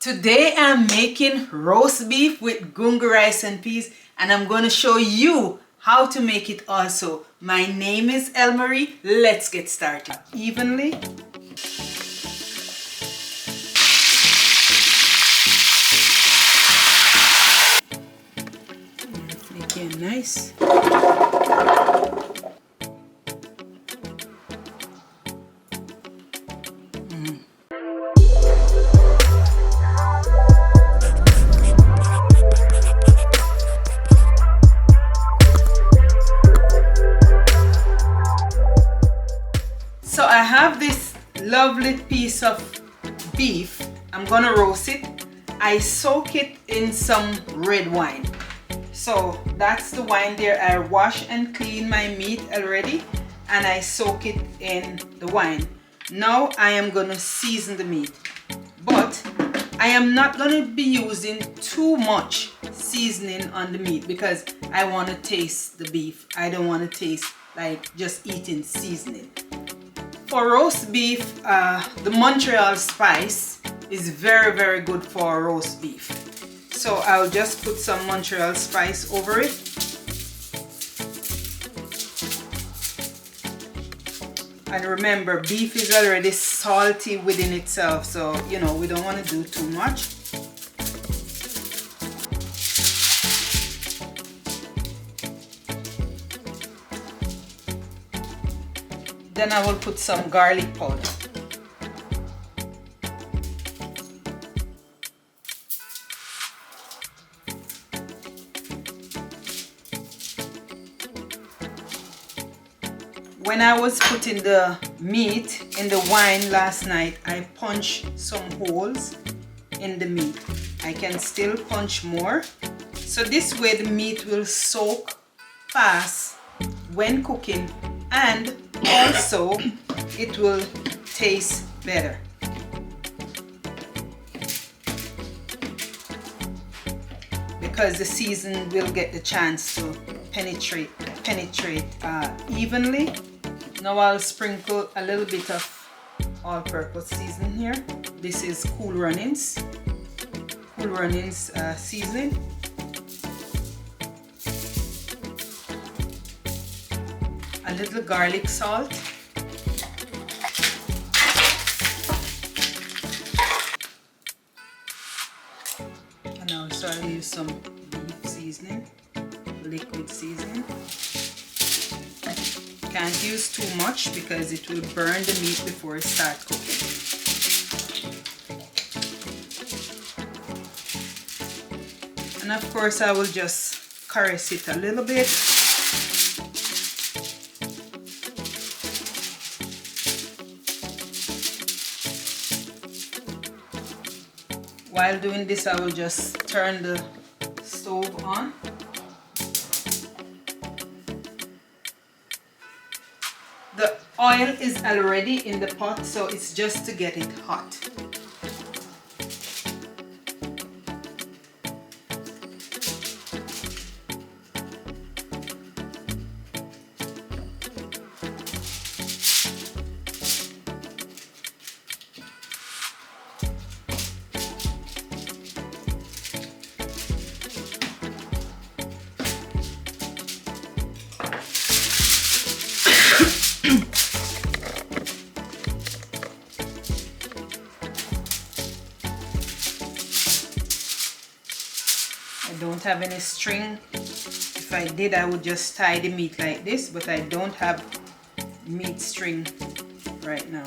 Today I'm making roast beef with gungu rice and peas, and I'm going to show you how to make it also. My name is Elmarie. Let's get started. Evenly. Make it nice. So I have this lovely piece of beef. I'm gonna roast it. I soak it in some red wine. So that's the wine there. I wash and clean my meat already and I soak it in the wine. Now I am gonna season the meat, but I am not gonna be using too much seasoning on the meat because I want to taste the beef. I don't want to taste like just eating seasoning. For roast beef, the Montreal spice is very good for roast beef. So I'll just put some Montreal spice over it. And remember, beef is already salty within itself, so you know, we don't want to do too much. Then I will put some garlic powder. When I was putting the meat in the wine last night, I punched some holes in the meat. I can still punch more. So this way the meat will soak fast when cooking, and also it will taste better. Because the season will get the chance to penetrate evenly. Now I'll sprinkle a little bit of all-purpose seasoning here. This is Cool Runnings seasoning. A little garlic salt. And also I'll use some beef seasoning, liquid seasoning. Can't use too much because it will burn the meat before it starts cooking. And of course I will just caress it a little bit. While doing this, I will just turn the stove on. The oil is already in the pot, so it's just to get it hot. I don't have any string. If I did, I would just tie the meat like this, but I don't have meat string right now.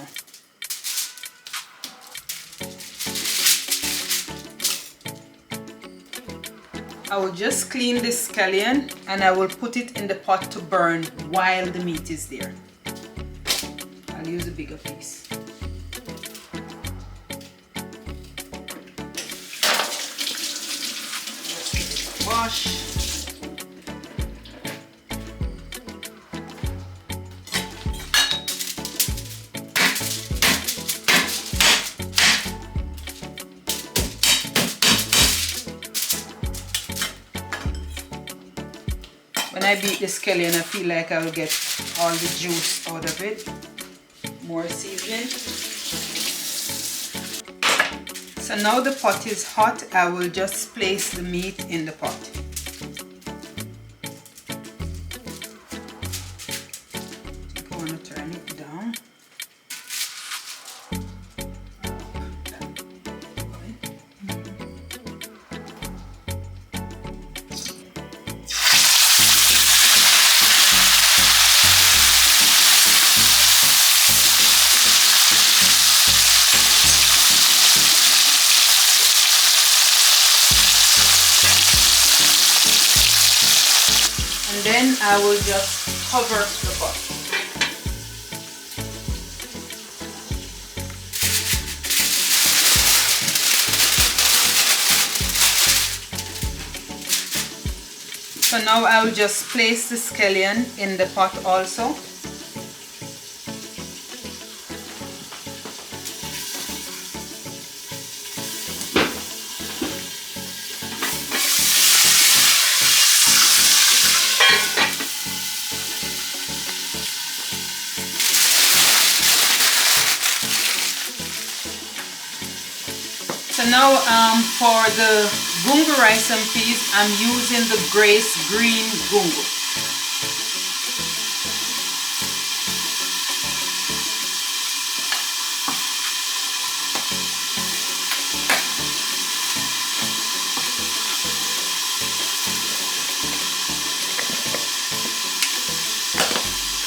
I will just clean this scallion and I will put it in the pot to burn while the meat is there. I'll use a bigger piece. Wash. When I beat the scallion, I feel like I will get all the juice out of it. More seasoning. So now the pot is hot. I will just place the meat in the pot. I want to turn it down. And then I will just cover the pot. So now I will just place the scallion in the pot also. So now for the Gungu rice and peas, I'm using the Grace Green Gungu.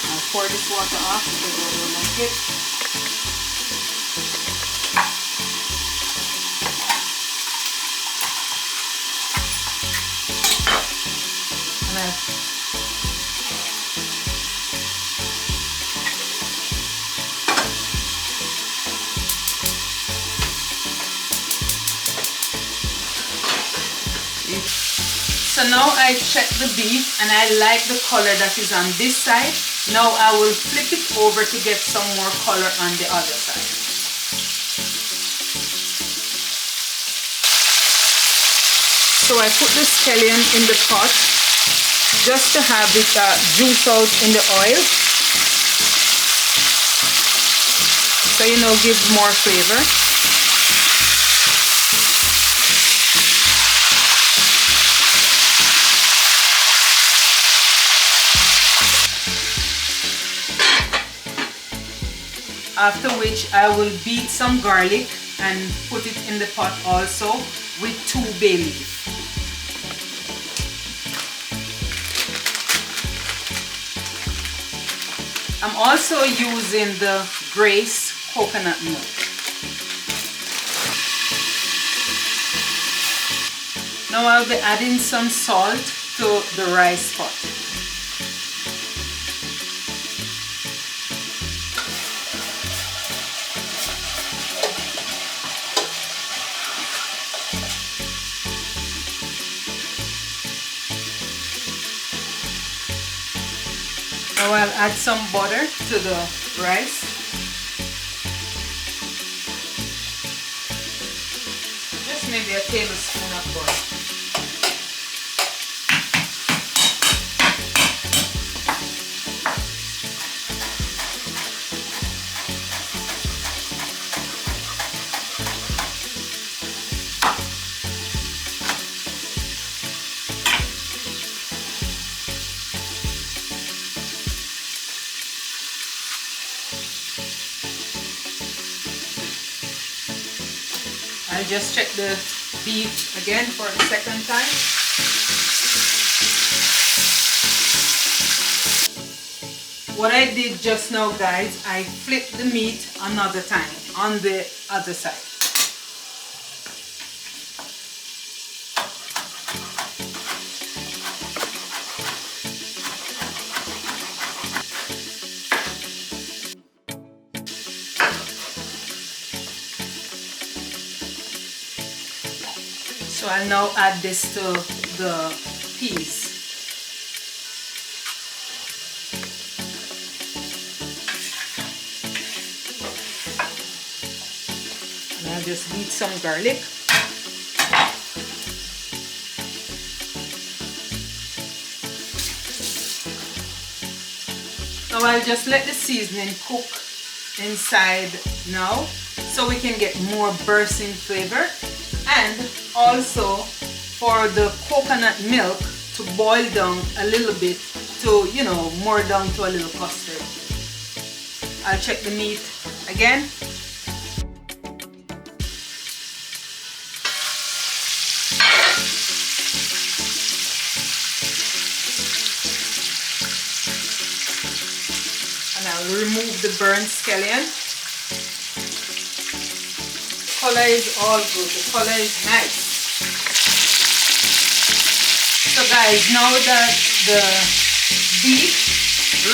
I'll pour this water off because I don't like it. So now I check the beef and I like the color that is on this side. Now I will flip it over to get some more color on the other side. So I put the scallion in the pot just to have it juice out in the oil. So gives more flavor. After which I will beat some garlic and put it in the pot also with 2 bay leaves. I'm also using the Grace coconut milk. Now I'll be adding some salt to the rice pot. Now I'll add some butter to the rice. Just maybe a tablespoon of butter. I'll just check the beef again for the second time. What I did just now, guys, I flipped the meat another time on the other side. So I'll now add this to the peas. And I'll just beat some garlic. Now I'll just let the seasoning cook inside now. so we can get more bursting flavor, and also for the coconut milk to boil down a little bit to, you know, more down to a little custard. I'll check the meat again. And I'll remove the burnt scallion. The color is all good. The color is nice. So guys, now that the beef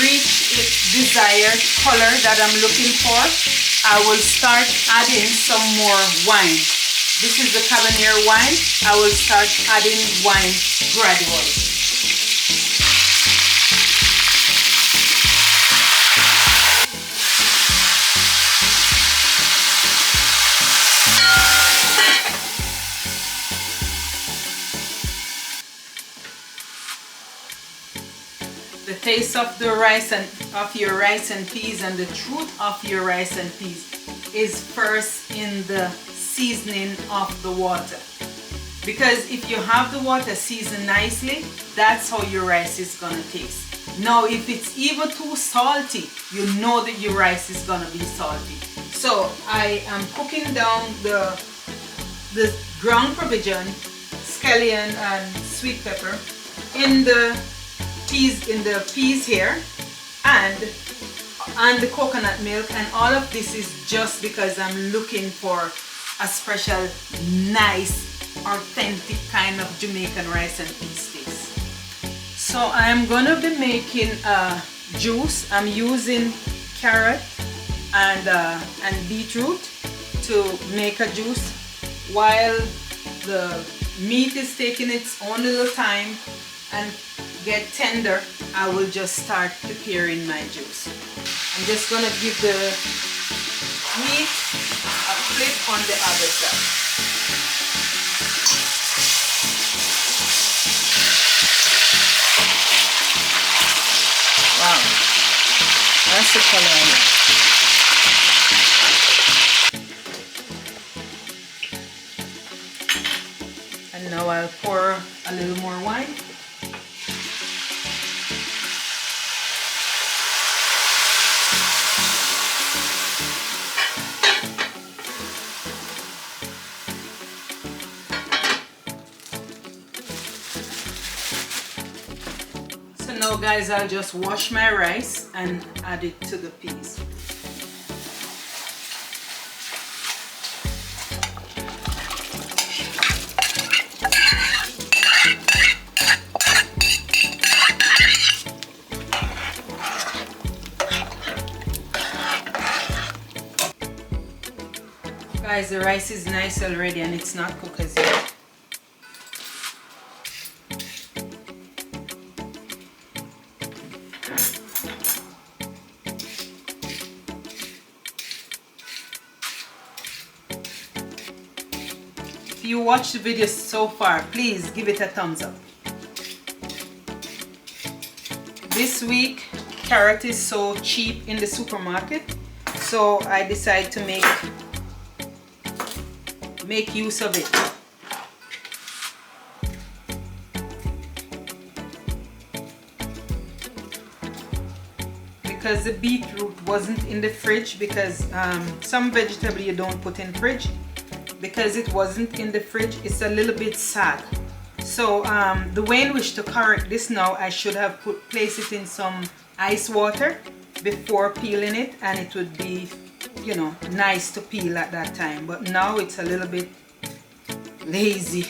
reached its desired color that I'm looking for, I will start adding some more wine. This is the Cabernet wine. I will start adding wine gradually. The taste of the rice and of your rice and peas, and the truth of your rice and peas, is first in the seasoning of the water. Because if you have the water seasoned nicely, that's how your rice is gonna taste. Now if it's even too salty, you know that your rice is gonna be salty. So I am cooking down the ground provision, scallion and sweet pepper in the peas here, and the coconut milk, and all of this is just because I'm looking for a special, nice, authentic kind of Jamaican rice and peas taste. So I'm gonna be making a juice. I'm using carrot and beetroot to make a juice. While the meat is taking its own little time and get tender, I will just start preparing my juice. I'm just gonna give the meat a flip on the other side. Wow, that's the color I like. And now I'll pour a little more wine. Now guys, I'll just wash my rice and add it to the peas. Guys, the rice is nice already and it's not cooked as yet. If you watched the video so far, please give it a thumbs up. This week, carrot is so cheap in the supermarket, so I decided to make use of it. Because the beetroot wasn't in the fridge, because some vegetable you don't put in fridge. Because it wasn't in the fridge, it's a little bit sad. So the way in which to correct this now, I should have placed it in some ice water before peeling it, and it would be, you know, nice to peel at that time. But now it's a little bit lazy.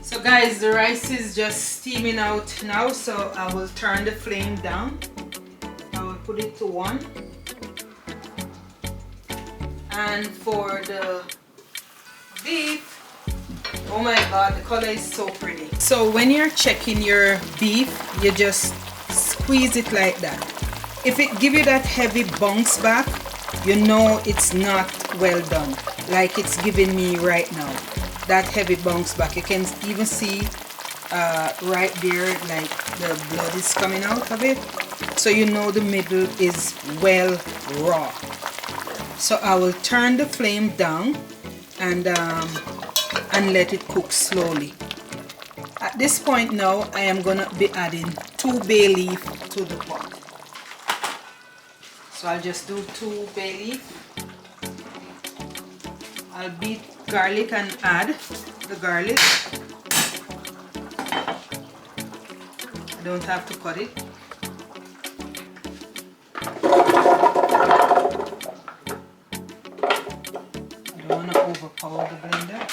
So guys, the rice is just steaming out now, so I will turn the flame down. I will put it to 1. And for the beef, oh my god, the color is so pretty. So when you're checking your beef, you just squeeze it like that. If it give you that heavy bounce back, you know it's not well done, like it's giving me right now. That heavy bounce back. You can even see right there, like the blood is coming out of it. So you know the middle is well raw. So I will turn the flame down and let it cook slowly. At this point now, I am gonna be adding 2 bay leaf to the pot. So I'll just do 2 bay leaf. I'll beat garlic and add the garlic. I don't have to cut it. I don't want to overpower the blender.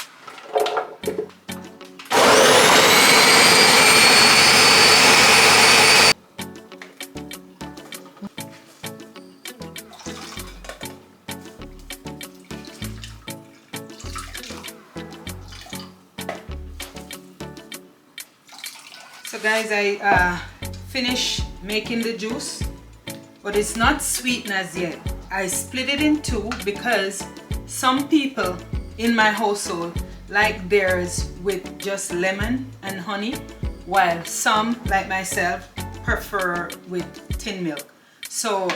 So guys, I finished making the juice, but it's not sweetened as yet. I split it in 2 because some people in my household like theirs with just lemon and honey, while some, like myself, prefer with tin milk. So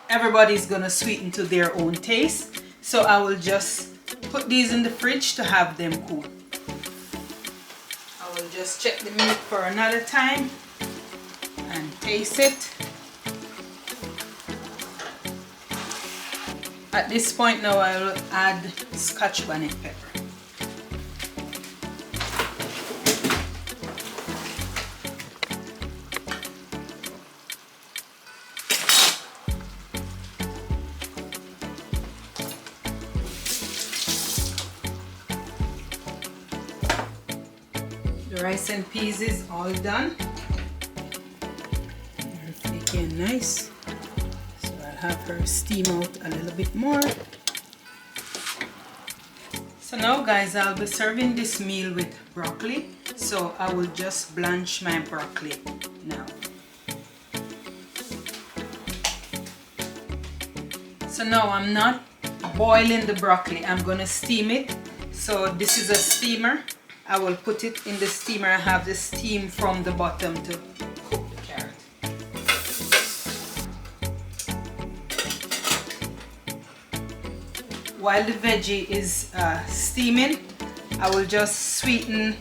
everybody's gonna sweeten to their own taste. So I will just put these in the fridge to have them cool. I will just check the meat for another time and taste it. At this point now, I will add Scotch bonnet pepper. The rice and peas is all done. Looking nice. So I'll have her steam out a little bit more. So now guys, I'll be serving this meal with broccoli. So I will just blanch my broccoli now. So now I'm not boiling the broccoli, I'm gonna steam it. So this is a steamer. I will put it in the steamer and have the steam from the bottom to cook the carrot. While the veggie is steaming, I will just sweeten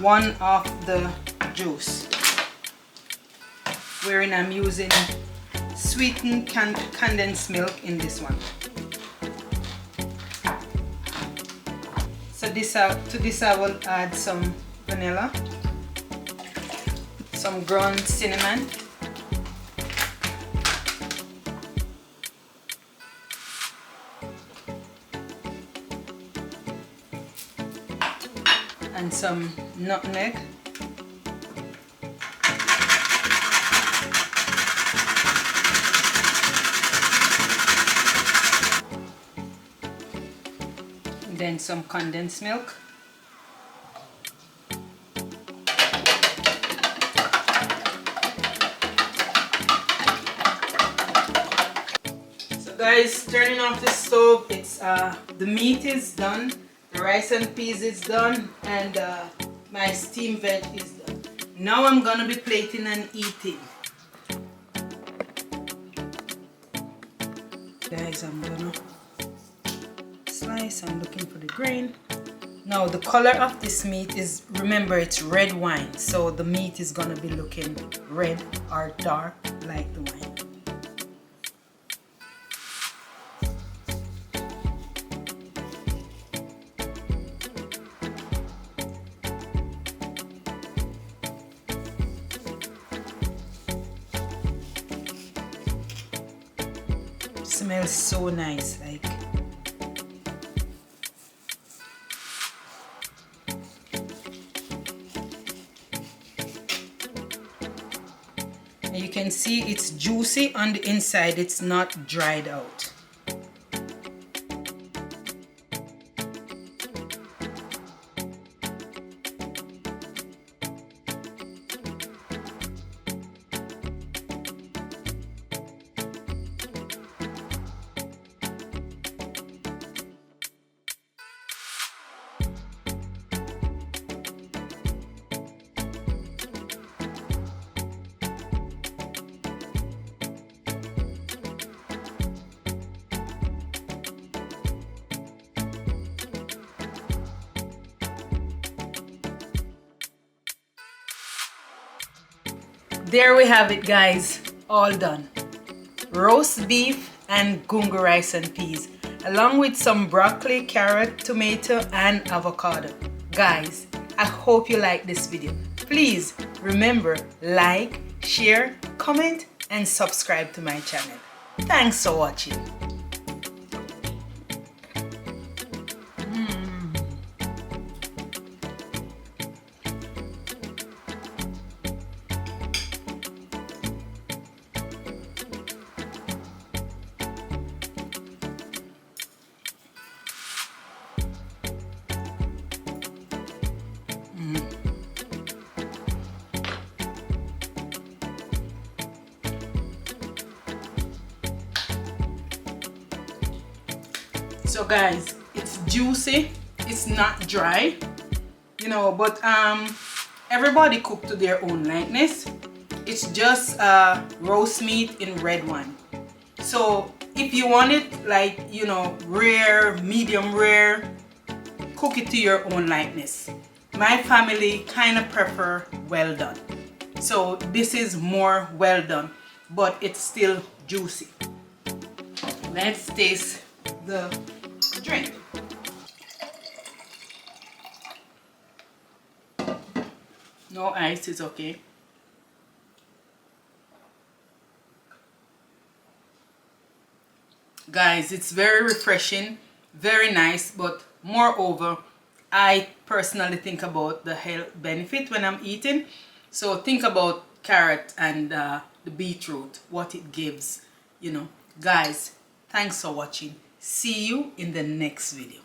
one of the juice, wherein I'm using sweetened condensed milk in this one. So to this I will add some vanilla, some ground cinnamon, and some nutmeg. Then some condensed milk. So guys, turning off the stove, it's the meat is done, the rice and peas is done, and my steamed veg is done. Now I'm gonna be plating and eating. Guys, I'm gonna slice. I'm looking for the grain. Now the color of this meat is, remember, it's red wine, so the meat is gonna be looking red or dark like the wine. Smells so nice, like. You can see it's juicy on the inside, it's not dried out. there we have it, guys, all done. Roast beef and gungu rice and peas, along with some broccoli, carrot, tomato, and avocado. Guys, I hope you like this video. Please remember, like, share, comment, and subscribe to my channel. Thanks for watching. So guys, it's juicy, it's not dry, you know, but everybody cook to their own likeness. It's just roast meat in red wine. So if you want it like, you know, rare, medium rare, cook it to your own likeness. My family kind of prefer well done. So this is more well done, but it's still juicy. Let's taste the drink. No ice is okay. Guys, it's very refreshing, very nice, but moreover, I personally think about the health benefit when I'm eating. So think about carrot and the beetroot, what it gives, you know. Guys, thanks for watching. See you in the next video.